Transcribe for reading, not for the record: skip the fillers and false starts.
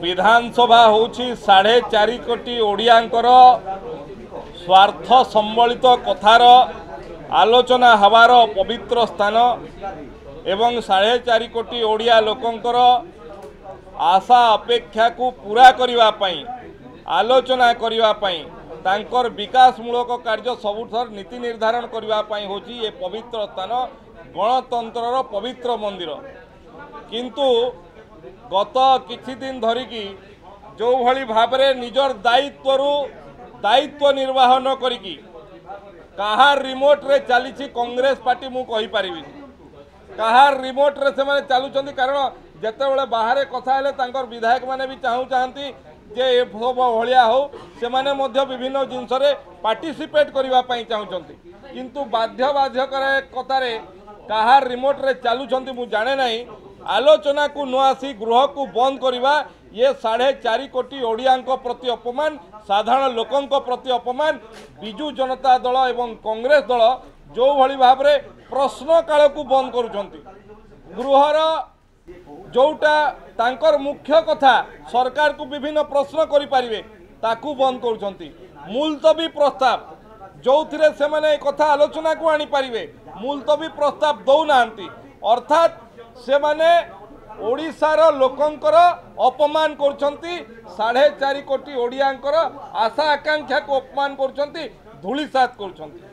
विधानसभा होची 4.5 कोटी ओडियांकर स्वार्थ संबलित कथार आलोचना हवार पवित्र स्थान एवं 4.5 कोटी ओडिया लोकंकर आशा अपेक्षा को पूरा करिवा पई आलोचना करिवा पई तांकर विकासमूलक कार्य सबुठर नीति निर्धारण करिवा पई होची ये पवित्र स्थान गणतंत्रर पवित्र मंदिर। किंतु गत किछि दिन धरिकी जो भली भाबरे निजर दायित्व निर्वाह न करिकी कहार रिमोट रे चली कांग्रेस पार्टी मु कहि परिबी कहार रिमोट रे से माने चालुचंदी कारण जेतेबेले बाहर कथा हेले तांकर विधायक माने भी चाहती जे ए सब भलिया हो से माने मध्य विभिन्न जिनस रे पार्टिसिपेट करिवा पई चाहउचंती किंतु बाध्य करे कथारे कहार रिमोट रे चालुचंती मु जाने नहीं आलोचना को न आसी गृह को बंद करवा ये 4.5 कोटी ओडियांक प्रति अपमान साधारण लोकंक प्रति अपमान बिजु जनता दल एवं कांग्रेस दल जो भली भाव रे प्रश्न काल को बंद करुचंती गृहर जोटा तांकर मुख्य कथा सरकार को विभिन्न प्रश्न करि परिबे ताकू बंद करुचंती मुलतवी प्रस्ताव जो थिरे से माने कथा आलोचना को आनी परिबे मुलतवी प्रस्ताव दौ नांती अर्थात से माने ओडिशार लोकंकर अपमान करछंती 4.5 कोटी ओडियांकर आशा आकांक्षा को अपमान करछंती धूलिसात करछंती।